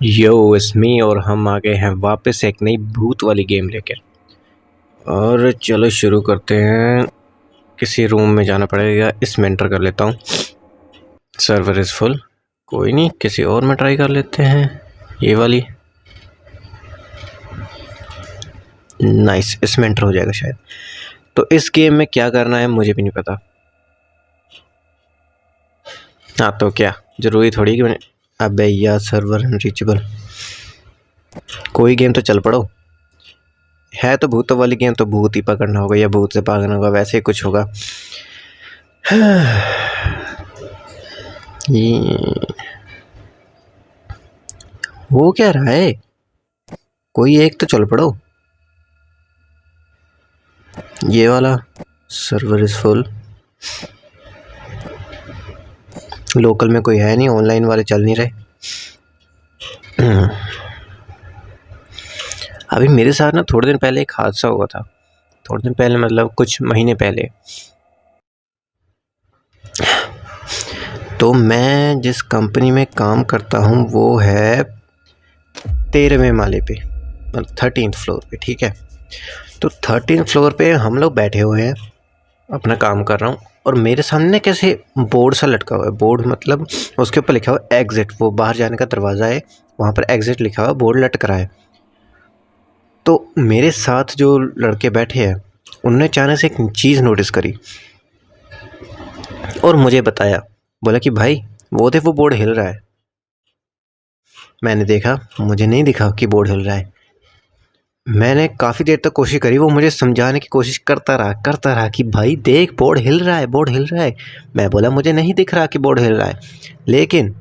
यो इसमी और हम आ गए हैं वापस एक नई भूत वाली गेम लेकर। और चलो शुरू करते हैं। किसी रूम में जाना पड़ेगा, इसमें एंटर कर लेता हूँ। सर्वर इज़ फुल, कोई नहीं, किसी और में ट्राई कर लेते हैं। ये वाली नाइस, इसमें एंटर हो जाएगा शायद। तो इस गेम में क्या करना है मुझे भी नहीं पता। हाँ तो क्या ज़रूरी थोड़ी कि मैंने, अबे यार सर्वर अनरीचेबल। कोई गेम तो चल पड़ो। है तो भूतों वाली गेम, तो भूत ही पकड़ना होगा या भूत से भागना होगा, वैसे ही कुछ होगा। ये वो क्या रहा है, कोई एक तो चल पड़ो। ये वाला सर्वर इज फुल, लोकल में कोई है नहीं, ऑनलाइन वाले चल नहीं रहे। अभी मेरे साथ ना थोड़े दिन पहले एक हादसा हुआ था। थोड़े दिन पहले मतलब कुछ महीने पहले। तो मैं जिस कंपनी में काम करता हूँ वो है 13वें माले पे, मतलब 13th फ्लोर पे, ठीक है। तो 13th फ्लोर पे हम लोग बैठे हुए हैं, अपना काम कर रहा हूँ, और मेरे सामने कैसे बोर्ड सा लटका हुआ है। बोर्ड मतलब उसके ऊपर लिखा हुआ एग्ज़िट, वो बाहर जाने का दरवाज़ा है, वहाँ पर एग्ज़िट लिखा हुआ बोर्ड लटक रहा है। तो मेरे साथ जो लड़के बैठे हैं उनने अचानक से एक चीज़ नोटिस करी और मुझे बताया, बोला कि भाई वो देख वो बोर्ड हिल रहा है। मैंने देखा, मुझे नहीं दिखा कि बोर्ड हिल रहा है। मैंने काफ़ी देर तक कोशिश करी, वो मुझे समझाने की कोशिश करता रहा कि भाई देख बोर्ड हिल रहा है, बोर्ड हिल रहा है। मैं बोला मुझे नहीं दिख रहा कि बोर्ड हिल रहा है, लेकिन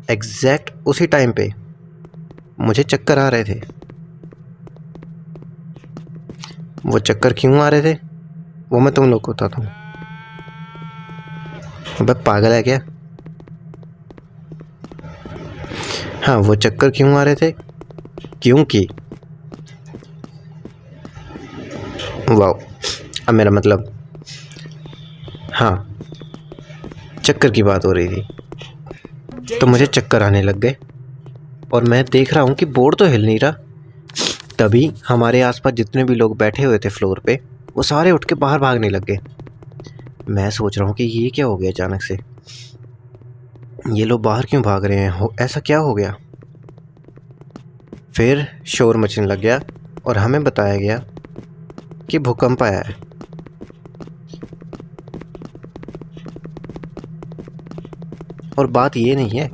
एग्जैक्ट उसी टाइम पे मुझे चक्कर आ रहे थे। वो चक्कर क्यों आ रहे थे वो मैं तुम लोग को बताता हूँ। अबे पागल है क्या? हाँ, वो चक्कर क्यों आ रहे थे, क्योंकि वाह, अब मेरा मतलब, हाँ चक्कर की बात हो रही थी। तो मुझे चक्कर आने लग गए और मैं देख रहा हूँ कि बोर्ड तो हिल नहीं रहा। तभी हमारे आसपास जितने भी लोग बैठे हुए थे फ्लोर पे, वो सारे उठ के बाहर भागने लग गए। मैं सोच रहा हूँ कि ये क्या हो गया अचानक से, ये लोग बाहर क्यों भाग रहे हैं, ऐसा क्या हो गया। फिर शोर मचने लग गया और हमें बताया गया कि भूकंप आया है। और बात ये नहीं है,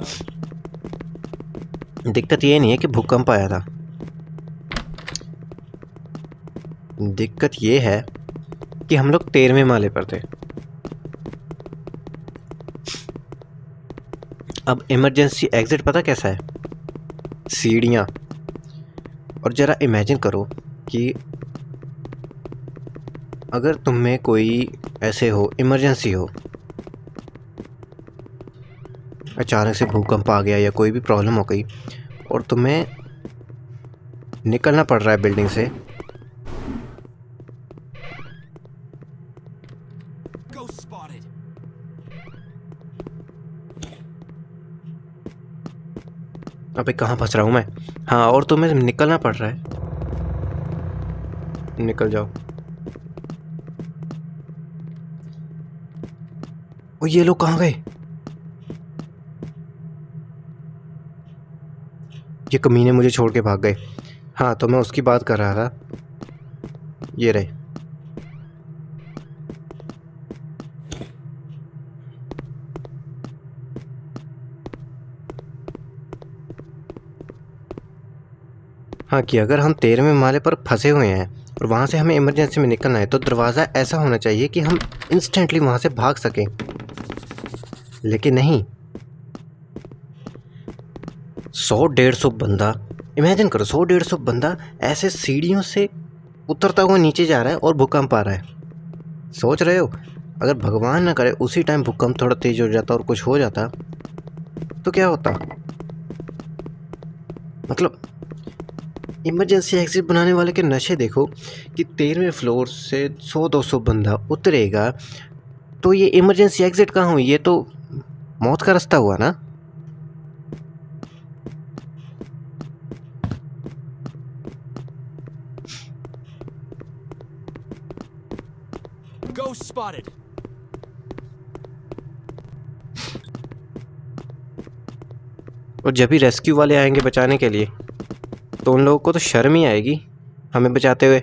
दिक्कत ये नहीं है कि भूकंप आया था, दिक्कत ये है कि हम लोग 13वें माले पर थे। अब इमरजेंसी एग्ज़िट पता कैसा है, सीढ़ियाँ। और ज़रा इमेजिन करो कि अगर तुम में कोई ऐसे हो, इमरजेंसी हो, अचानक से भूकंप आ गया या कोई भी प्रॉब्लम हो गई और तुम्हें निकलना पड़ रहा है बिल्डिंग से, अबे कहाँ फंस रहा हूँ मैं। हाँ, और तुम्हें निकलना पड़ रहा है, निकल जाओ। ओ ये लोग कहाँ गए, ये कमीने मुझे छोड़ के भाग गए। हाँ तो मैं उसकी बात कर रहा था, ये रहे। हाँ कि अगर हम 13वें माले पर फंसे हुए हैं और वहाँ से हमें इमरजेंसी में निकलना है तो दरवाज़ा ऐसा होना चाहिए कि हम इंस्टेंटली वहाँ से भाग सकें, लेकिन नहीं। 100-150 बंदा, इमेजिन करो 100-150 बंदा ऐसे सीढ़ियों से उतरता हुआ नीचे जा रहा है और भूकंप आ रहा है। सोच रहे हो अगर भगवान ना करे उसी टाइम भूकंप थोड़ा तेज हो जाता और कुछ हो जाता तो क्या होता। मतलब इमरजेंसी एग्जिट बनाने वाले के नशे देखो कि 13वें फ्लोर से 100-200 बंदा उतरेगा तो ये इमरजेंसी एग्जिट कहाँ हुई, ये तो मौत का रास्ता हुआ ना। Ghost spotted. और जब भी रेस्क्यू वाले आएंगे बचाने के लिए तो उन लोगों को तो शर्म ही आएगी हमें बचाते हुए।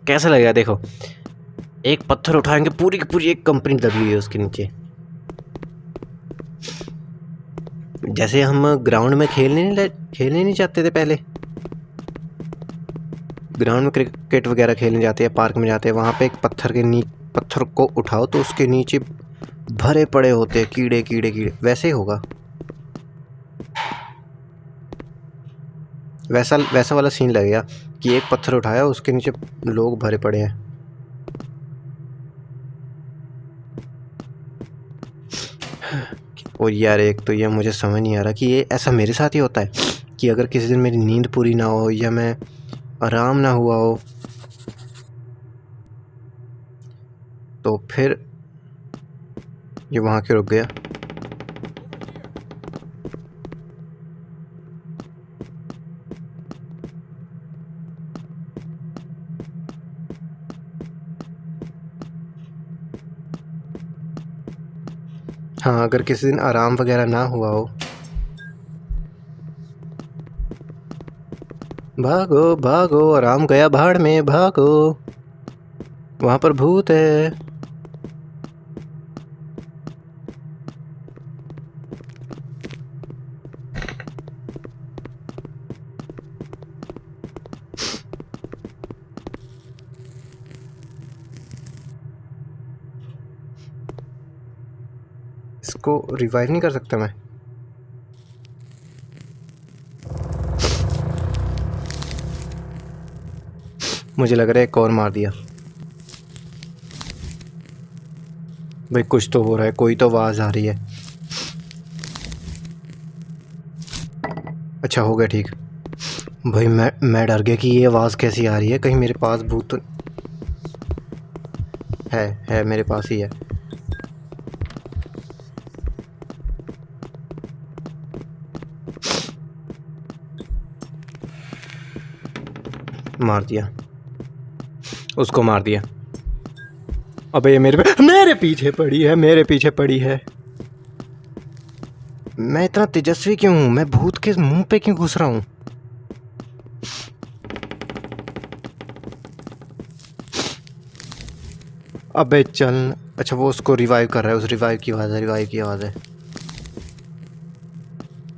कैसा लगेगा देखो, एक पत्थर उठाएंगे, पूरी की पूरी एक कंपनी दबी हुई है उसके नीचे। जैसे हम ग्राउंड में खेलने नहीं जाते थे पहले, ग्राउंड में क्रिकेट वगैरह खेलने जाते हैं, पार्क में जाते हैं, वहाँ पे एक पत्थर को उठाओ तो उसके नीचे भरे पड़े होते हैं कीड़े कीड़े कीड़े, वैसे ही होगा। वैसा वाला सीन लगेगा कि एक पत्थर उठाया उसके नीचे लोग भरे पड़े हैं। और यार एक तो ये मुझे समझ नहीं आ रहा कि ये ऐसा मेरे साथ ही होता है कि अगर किसी दिन मेरी नींद पूरी ना हो या मैं आराम ना हुआ हो तो फिर ये वहाँ के रुक गया। हाँ, अगर किसी दिन आराम वगैरह ना हुआ हो, भागो भागो आराम गया भाड़ में, भागो वहाँ पर भूत है। इसको रिवाइव नहीं कर सकता मैं? मुझे लग रहा है एक और मार दिया। भाई कुछ तो हो रहा है, कोई तो आवाज़ आ रही है। अच्छा हो गया ठीक। भाई मैं डर गया कि ये आवाज़ कैसी आ रही है, कहीं मेरे पास भूत तो है मेरे पास ही है। मार दिया, उसको मार दिया। अबे ये मेरे पीछे पड़ी है। मैं इतना तेजस्वी क्यों हूँ? मैं भूत के मुंह पे क्यों घुस रहा हूँ? अबे चल। अच्छा वो उसको रिवाइव कर रहा है, उस रिवाइव की आवाज़ है।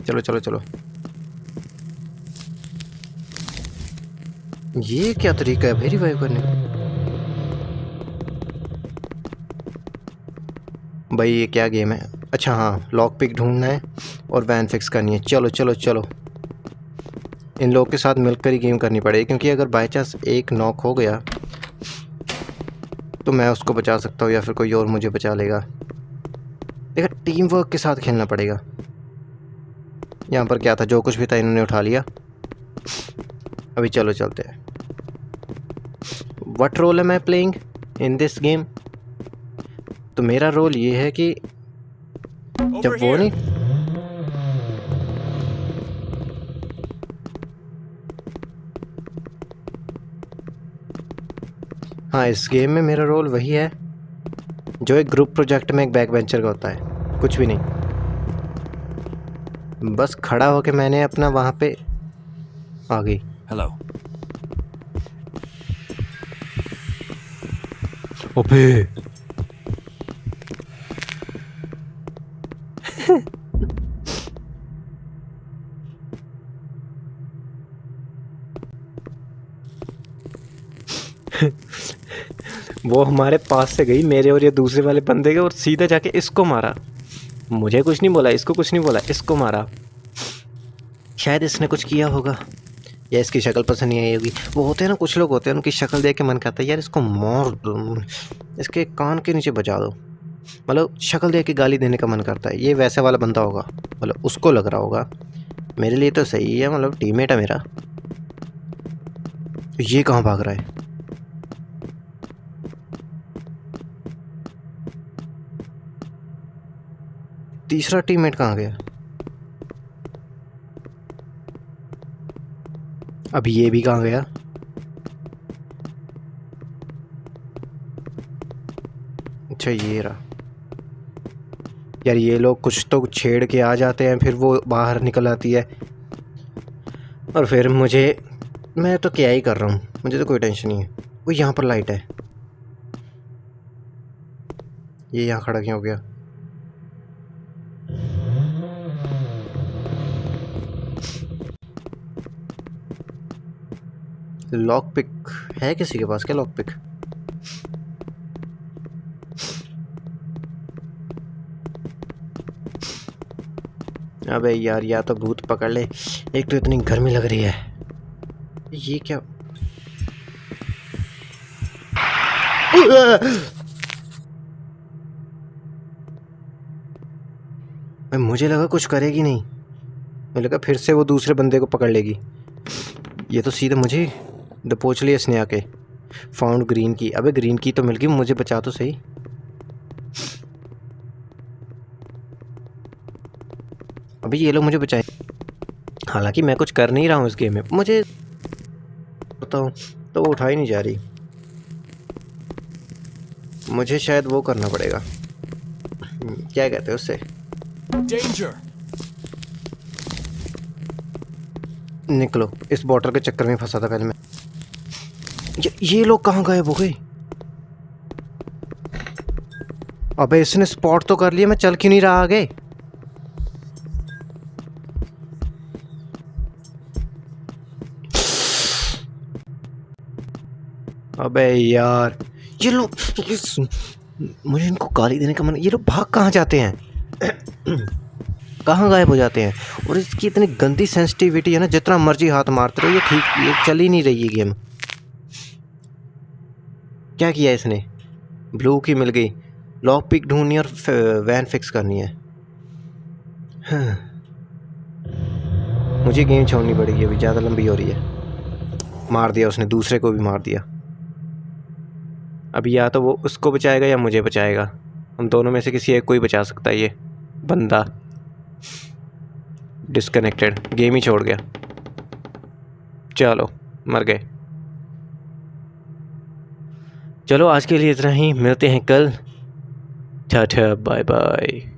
चलो चलो चलो। ये क्या तरीका है भाई रिवाइव करने का? भाई ये क्या गेम है? अच्छा हाँ, लॉक पिक ढूंढना है और वैन फिक्स करनी है। चलो चलो चलो, इन लोगों के साथ मिलकर ही गेम करनी पड़ेगी, क्योंकि अगर बाई चांस एक नॉक हो गया तो मैं उसको बचा सकता हूँ या फिर कोई और मुझे बचा लेगा। देखा, टीम वर्क के साथ खेलना पड़ेगा। यहाँ पर क्या था, जो कुछ भी था इन्होंने उठा लिया। अभी चलो चलते हैं। What role am I playing in this game? तो मेरा रोल ये है कि जब वो नहीं, हाँ इस गेम में मेरा रोल वही है जो एक ग्रुप प्रोजेक्ट में एक बैक बेंचर का होता है, कुछ भी नहीं। बस खड़ा होके मैंने अपना वहाँ पे आ गई। Hello. ओबे वो हमारे पास से गई, मेरे और ये दूसरे वाले बंदे के, और सीधा जाके इसको मारा। मुझे कुछ नहीं बोला, इसको कुछ नहीं बोला, इसको मारा। शायद इसने कुछ किया होगा या इसकी शक्ल पसंद नहीं आई होगी। वो होते हैं ना, कुछ लोग होते हैं उनकी शक्ल देख के मन करता है यार इसको मार दो, इसके कान के नीचे बजा दो। मतलब शक्ल देख के गाली देने का मन करता है। ये वैसे वाला बंदा होगा, मतलब उसको लग रहा होगा। मेरे लिए तो सही है, मतलब टीममेट है मेरा। ये कहाँ भाग रहा है? तीसरा टीममेट कहाँ गया? अब ये भी कहाँ गया? अच्छा ये रहा यार, ये लोग कुछ तो छेड़ के आ जाते हैं, फिर वो बाहर निकल आती है और फिर मैं तो क्या ही कर रहा हूँ, मुझे तो कोई टेंशन नहीं है। वो यहाँ पर लाइट है, ये यहाँ खड़ा क्यों हो गया? लॉक पिक है किसी के पास क्या? लॉक पिक अबे यार, या तो भूत पकड़ ले, एक तो इतनी गर्मी लग रही है। ये क्या? मुझे लगा कुछ करेगी नहीं, मुझे लगा फिर से वो दूसरे बंदे को पकड़ लेगी। ये तो सीधे मुझे दबोच लिया इसने आके। फाउंड ग्रीन की। अबे ग्रीन की तो मिल गई, मुझे बचा तो सही। अभी ये लोग मुझे बचाए, हालांकि मैं कुछ कर नहीं रहा हूँ इस गेम में, मुझे बताऊँ तो वो उठा ही नहीं जा रही। मुझे शायद वो करना पड़ेगा, क्या कहते हैं उससे, Danger! निकलो। इस बॉटल के चक्कर में फंसा था पहले मैं। ये लोग कहाँ गायब हो गए? अबे इसने स्पॉट तो कर लिया, मैं चल क्यों नहीं रहा आगे? अबे यार, ये लोग मुझे इनको गाली देने का मन। ये लोग भाग कहाँ जाते हैं? कहाँ गायब हो जाते हैं? और इसकी इतनी गंदी सेंसिटिविटी है ना, जितना मर्जी हाथ मारते रहो, ये ठीक, ये चल ही नहीं रही है गेम। क्या किया इसने? ब्लू की मिल गई, लॉक पिक ढूंढनी और वैन फिक्स करनी है। हाँ। मुझे गेम छोड़नी पड़ेगी, अभी ज़्यादा लंबी हो रही है। मार दिया उसने, दूसरे को भी मार दिया। अभी या तो वो उसको बचाएगा या मुझे बचाएगा, हम दोनों में से किसी एक को ही बचा सकता है ये बंदा। डिस्कनेक्टेड, गेम ही छोड़ गया। चलो मर गए। चलो आज के लिए इतना ही, मिलते हैं कल। Tata bye bye.